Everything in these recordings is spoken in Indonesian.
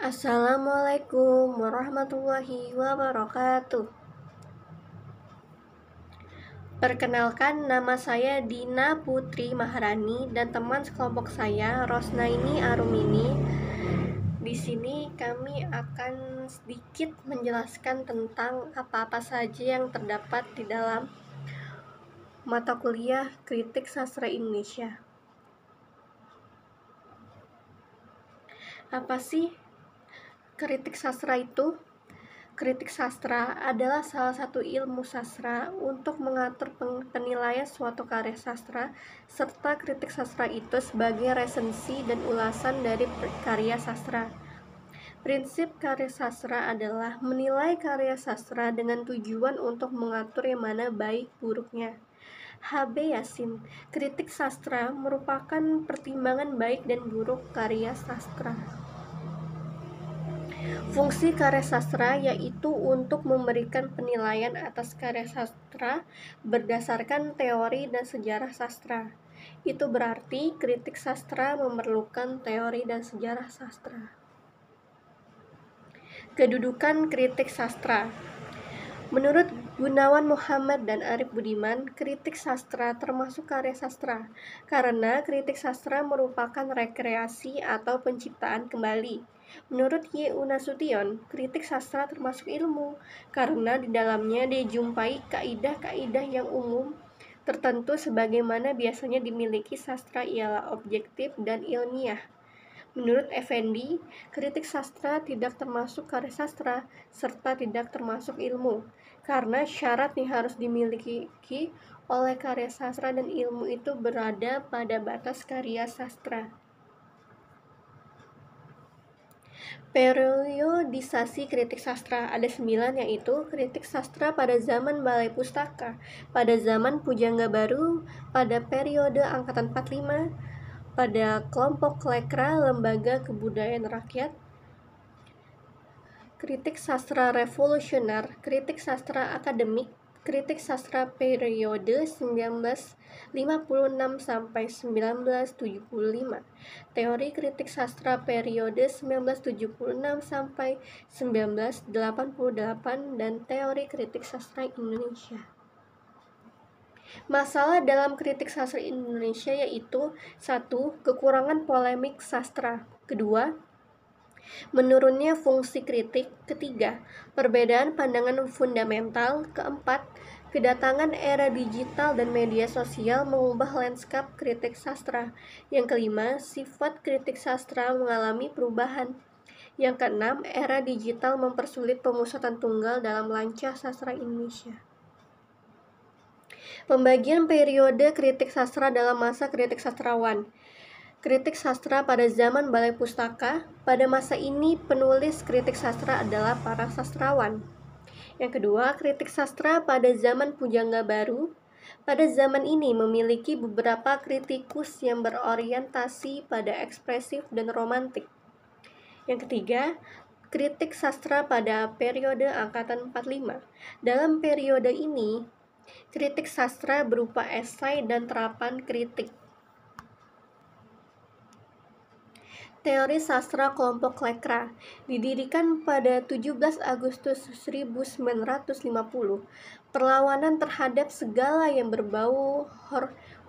Assalamualaikum warahmatullahi wabarakatuh. Perkenalkan, nama saya Dina Putri Maharani dan teman sekelompok saya Rosnaini Arumini. Di sini kami akan sedikit menjelaskan tentang apa-apa saja yang terdapat di dalam mata kuliah Kritik Sastra Indonesia. Apa sih kritik sastra itu? Kritik sastra adalah salah satu ilmu sastra untuk mengatur penilaian suatu karya sastra, serta kritik sastra itu sebagai resensi dan ulasan dari karya sastra. Prinsip karya sastra adalah menilai karya sastra dengan tujuan untuk mengatur yang mana baik buruknya. H.B. Yasin, kritik sastra merupakan pertimbangan baik dan buruk karya sastra. Fungsi karya sastra yaitu untuk memberikan penilaian atas karya sastra berdasarkan teori dan sejarah sastra. Itu berarti kritik sastra memerlukan teori dan sejarah sastra. Kedudukan kritik sastra. Menurut Gunawan Muhammad dan Arif Budiman, kritik sastra termasuk karya sastra karena kritik sastra merupakan rekreasi atau penciptaan kembali. Menurut Y.U. Nasution, kritik sastra termasuk ilmu karena di dalamnya dijumpai kaidah-kaidah yang umum tertentu sebagaimana biasanya dimiliki sastra ialah objektif dan ilmiah. Menurut Effendi, kritik sastra tidak termasuk karya sastra serta tidak termasuk ilmu karena syarat yang harus dimiliki oleh karya sastra dan ilmu itu berada pada batas karya sastra. Periodisasi kritik sastra ada 9, yaitu kritik sastra pada zaman Balai Pustaka, pada zaman Pujangga Baru, pada periode Angkatan 45, pada kelompok Lekra Lembaga Kebudayaan Rakyat, kritik sastra revolusioner, kritik sastra akademik, kritik sastra periode 1956 sampai 1975, teori kritik sastra periode 1976 sampai 1988, dan teori kritik sastra Indonesia. Masalah dalam kritik sastra Indonesia yaitu: 1. Kekurangan polemik sastra. Kedua, menurunnya fungsi kritik. Ketiga, perbedaan pandangan fundamental. Keempat, kedatangan era digital dan media sosial mengubah lanskap kritik sastra. Yang kelima, sifat kritik sastra mengalami perubahan. Yang keenam, era digital mempersulit pemusatan tunggal dalam lancah sastra Indonesia. Pembagian periode kritik sastra dalam masa kritik sastrawan. Kritik sastra pada zaman Balai Pustaka. Pada masa ini penulis kritik sastra adalah para sastrawan. Yang kedua, kritik sastra pada zaman Pujangga Baru. Pada zaman ini memiliki beberapa kritikus yang berorientasi pada ekspresif dan romantik. Yang ketiga, kritik sastra pada periode Angkatan 45. Dalam periode ini, kritik sastra berupa esai dan terapan kritik. Teori sastra kelompok Lekra didirikan pada 17 Agustus 1950. Perlawanan terhadap segala yang berbau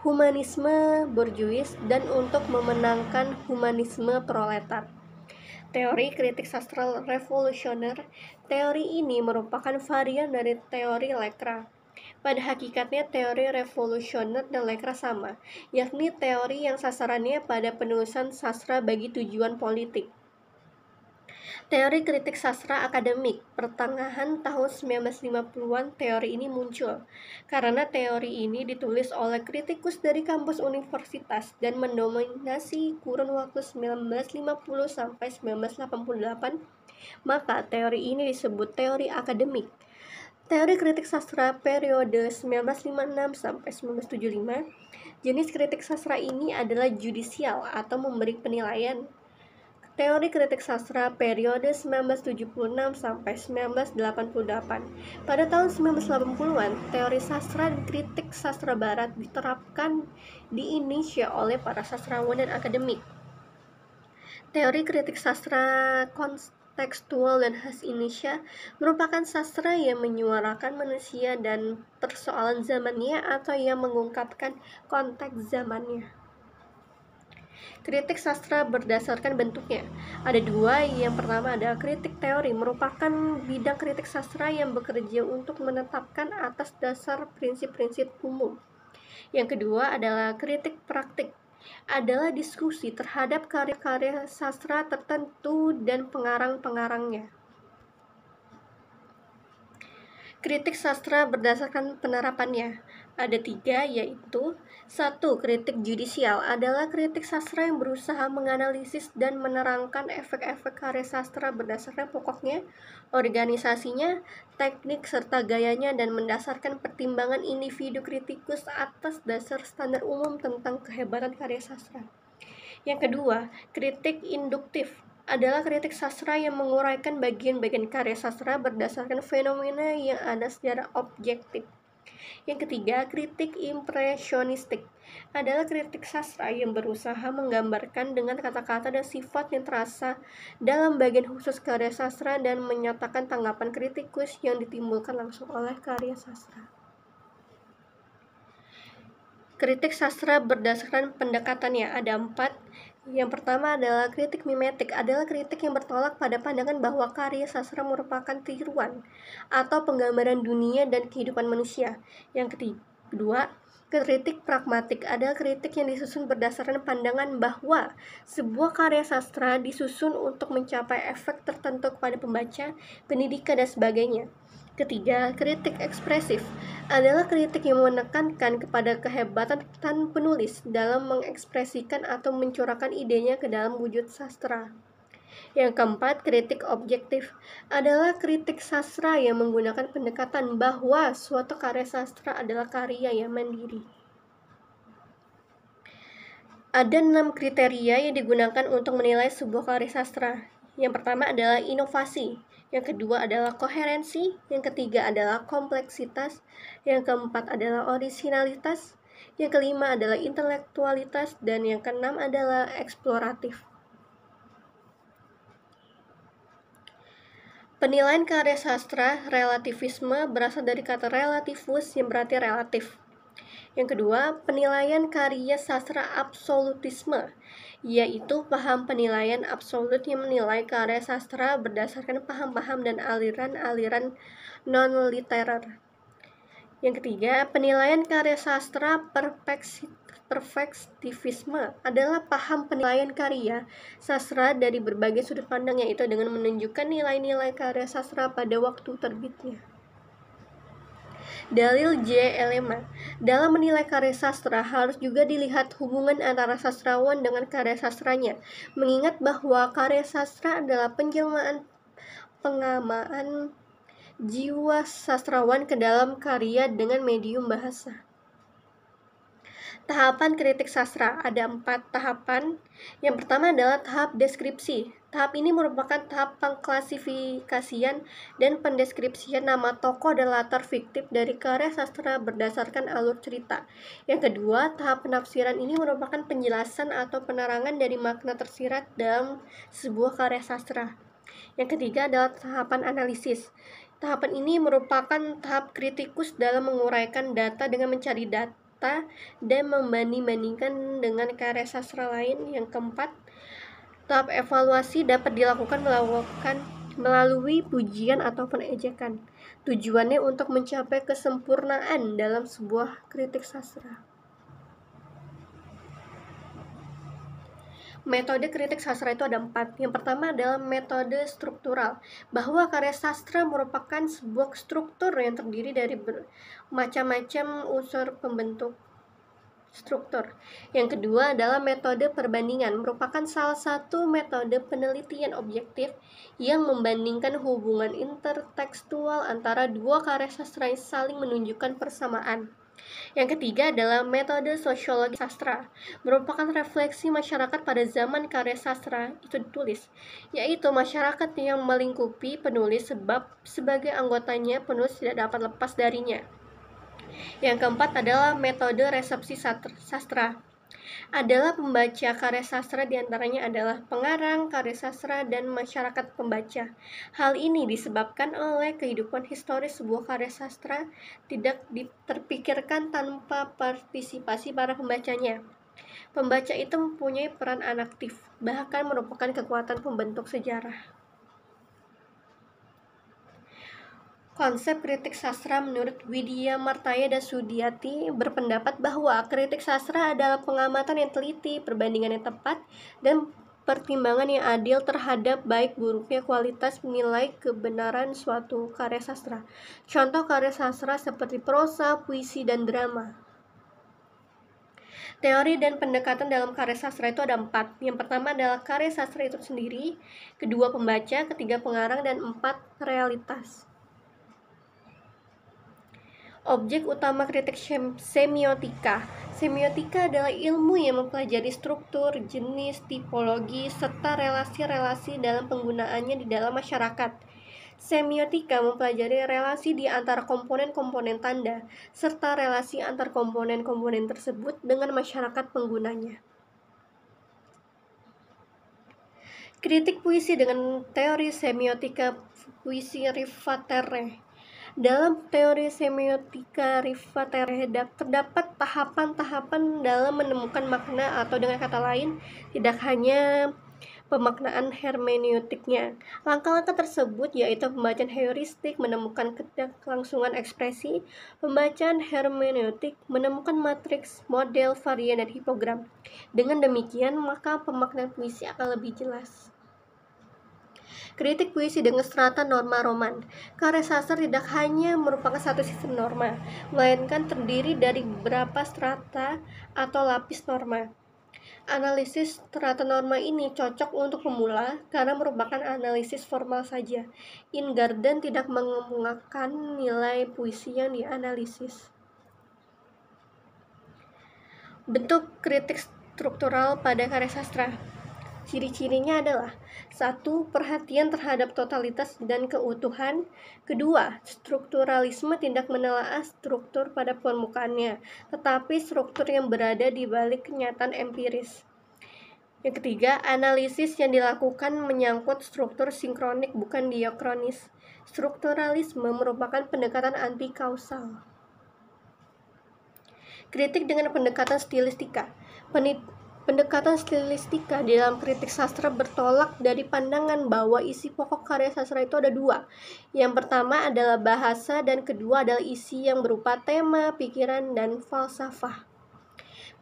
humanisme borjuis dan untuk memenangkan humanisme proletar. Teori kritik sastra revolusioner. Teori ini merupakan varian dari teori Lekra. Pada hakikatnya teori revolusioner dan Lekra sama, yakni teori yang sasarannya pada penulisan sastra bagi tujuan politik. Teori kritik sastra akademik. Pertengahan tahun 1950-an teori ini muncul karena teori ini ditulis oleh kritikus dari kampus universitas dan mendominasi kurun waktu 1950 sampai 1988. Maka teori ini disebut teori akademik. Teori kritik sastra periode 1956 sampai 1975. Jenis kritik sastra ini adalah judisial atau memberi penilaian. Teori kritik sastra periode 1976 sampai 1988. Pada tahun 1980-an, teori sastra dan kritik sastra barat diterapkan di Indonesia oleh para sastrawan dan akademik. Teori kritik sastra kontekstual dan khas Indonesia merupakan sastra yang menyuarakan manusia dan persoalan zamannya atau yang mengungkapkan konteks zamannya. Kritik sastra berdasarkan bentuknya. Ada dua, yang pertama adalah kritik teori, merupakan bidang kritik sastra yang bekerja untuk menetapkan atas dasar prinsip-prinsip umum. Yang kedua adalah kritik praktik, adalah diskusi terhadap karya-karya sastra tertentu dan pengarang-pengarangnya. Kritik sastra berdasarkan penerapannya ada tiga, yaitu: 1. Kritik judisial adalah kritik sastra yang berusaha menganalisis dan menerangkan efek-efek karya sastra berdasarkan pokoknya, organisasinya, teknik serta gayanya, dan mendasarkan pertimbangan individu kritikus atas dasar standar umum tentang kehebatan karya sastra. Yang kedua, kritik induktif adalah kritik sastra yang menguraikan bagian-bagian karya sastra berdasarkan fenomena yang ada secara objektif. Yang ketiga, kritik impresionistik adalah kritik sastra yang berusaha menggambarkan dengan kata-kata dan sifat yang terasa dalam bagian khusus karya sastra dan menyatakan tanggapan kritikus yang ditimbulkan langsung oleh karya sastra. Kritik sastra berdasarkan pendekatannya ada 4. Yang pertama adalah kritik mimetik, adalah kritik yang bertolak pada pandangan bahwa karya sastra merupakan tiruan atau penggambaran dunia dan kehidupan manusia. Yang kedua, kritik pragmatik adalah kritik yang disusun berdasarkan pandangan bahwa sebuah karya sastra disusun untuk mencapai efek tertentu kepada pembaca, pendidikan, dan sebagainya. Ketiga, kritik ekspresif adalah kritik yang menekankan kepada kehebatan penulis dalam mengekspresikan atau mencurahkan idenya ke dalam wujud sastra. Yang keempat, kritik objektif adalah kritik sastra yang menggunakan pendekatan bahwa suatu karya sastra adalah karya yang mandiri. Ada 6 kriteria yang digunakan untuk menilai sebuah karya sastra. Yang pertama adalah inovasi, yang kedua adalah koherensi, yang ketiga adalah kompleksitas, yang keempat adalah orisinalitas, yang kelima adalah intelektualitas, dan yang keenam adalah eksploratif. Penilaian karya sastra relativisme berasal dari kata relativus yang berarti relatif. Yang kedua, penilaian karya sastra absolutisme, yaitu paham penilaian absolut yang menilai karya sastra berdasarkan paham-paham dan aliran-aliran non-literer. Yang ketiga, penilaian karya sastra perspektivisme adalah paham penilaian karya sastra dari berbagai sudut pandang, yaitu dengan menunjukkan nilai-nilai karya sastra pada waktu terbitnya. Dalil J. Elema, dalam menilai karya sastra harus juga dilihat hubungan antara sastrawan dengan karya sastranya, mengingat bahwa karya sastra adalah penjelmaan pengamaan jiwa sastrawan ke dalam karya dengan medium bahasa. Tahapan kritik sastra ada 4 tahapan. Yang pertama adalah tahap deskripsi. Tahap ini merupakan tahap pengklasifikasian dan pendeskripsian nama tokoh dan latar fiktif dari karya sastra berdasarkan alur cerita. Yang kedua, tahap penafsiran ini merupakan penjelasan atau penerangan dari makna tersirat dalam sebuah karya sastra. Yang ketiga adalah tahapan analisis. Tahapan ini merupakan tahap kritikus dalam menguraikan data dengan mencari data dan membanding-bandingkan dengan karya sastra lain. Yang keempat, tahap evaluasi dapat dilakukan melalui pujian ataupun ejekan. Tujuannya untuk mencapai kesempurnaan dalam sebuah kritik sastra. Metode kritik sastra itu ada 4. Yang pertama adalah metode struktural, bahwa karya sastra merupakan sebuah struktur yang terdiri dari macam-macam unsur pembentuk struktur. Yang kedua adalah metode perbandingan, merupakan salah satu metode penelitian objektif yang membandingkan hubungan intertekstual antara dua karya sastra yang saling menunjukkan persamaan. Yang ketiga adalah metode sosiologi sastra, merupakan refleksi masyarakat pada zaman karya sastra itu ditulis, yaitu masyarakat yang melingkupi penulis sebab sebagai anggotanya penulis tidak dapat lepas darinya. Yang keempat adalah metode resepsi sastra, adalah pembaca karya sastra, diantaranya adalah pengarang, karya sastra, dan masyarakat pembaca. Hal ini disebabkan oleh kehidupan historis sebuah karya sastra tidak terpikirkan tanpa partisipasi para pembacanya. Pembaca itu mempunyai peran aktif, bahkan merupakan kekuatan pembentuk sejarah. Konsep kritik sastra menurut Widya Martaya dan Sudiati berpendapat bahwa kritik sastra adalah pengamatan yang teliti, perbandingan yang tepat, dan pertimbangan yang adil terhadap baik buruknya kualitas menilai kebenaran suatu karya sastra. Contoh karya sastra seperti prosa, puisi, dan drama. Teori dan pendekatan dalam karya sastra itu ada 4. Yang pertama adalah karya sastra itu sendiri, kedua pembaca, ketiga pengarang, dan 4 realitas. Objek utama kritik semiotika. Semiotika adalah ilmu yang mempelajari struktur, jenis, tipologi, serta relasi-relasi dalam penggunaannya di dalam masyarakat. Semiotika mempelajari relasi di antara komponen-komponen tanda, serta relasi antar komponen-komponen tersebut dengan masyarakat penggunanya. Kritik puisi dengan teori semiotika puisi Rivatere. Dalam teori semiotika Rivatere terdapat tahapan-tahapan dalam menemukan makna, atau dengan kata lain, tidak hanya pemaknaan hermeneutiknya. Langkah-langkah tersebut yaitu pembacaan heuristik, menemukan kelangsungan ekspresi, pembacaan hermeneutik, menemukan matriks, model, varian, dan hipogram. Dengan demikian, maka pemaknaan puisi akan lebih jelas. Kritik puisi dengan strata norma roman. Karya sastra tidak hanya merupakan satu sistem norma, melainkan terdiri dari beberapa strata atau lapis norma. Analisis strata norma ini cocok untuk pemula karena merupakan analisis formal saja. Ingarden tidak mengemukakan nilai puisi yang dianalisis. Bentuk kritik struktural pada karya sastra. Ciri-cirinya adalah 1. Perhatian terhadap totalitas dan keutuhan. 2. Strukturalisme tidak menelaah struktur pada permukaannya, tetapi struktur yang berada di balik kenyataan empiris. Yang ketiga, analisis yang dilakukan menyangkut struktur sinkronik bukan diakronis. Strukturalisme merupakan pendekatan anti-kausal. Kritik dengan pendekatan stilistika. Pendekatan stilistika di dalam kritik sastra bertolak dari pandangan bahwa isi pokok karya sastra itu ada 2. Yang pertama adalah bahasa, dan kedua adalah isi yang berupa tema, pikiran, dan falsafah.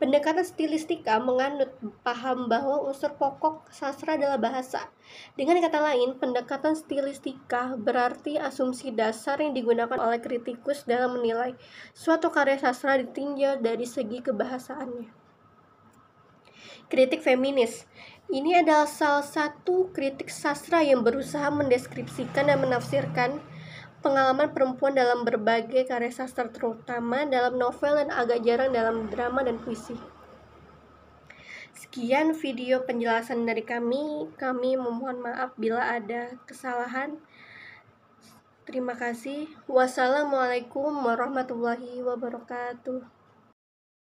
Pendekatan stilistika menganut paham bahwa unsur pokok sastra adalah bahasa. Dengan kata lain, pendekatan stilistika berarti asumsi dasar yang digunakan oleh kritikus dalam menilai suatu karya sastra ditinjau dari segi kebahasaannya. Kritik feminis. Ini adalah salah satu kritik sastra yang berusaha mendeskripsikan dan menafsirkan pengalaman perempuan dalam berbagai karya sastra, terutama dalam novel dan agak jarang dalam drama dan puisi. Sekian video penjelasan dari kami. Kami memohon maaf bila ada kesalahan. Terima kasih. Wassalamualaikum warahmatullahi wabarakatuh.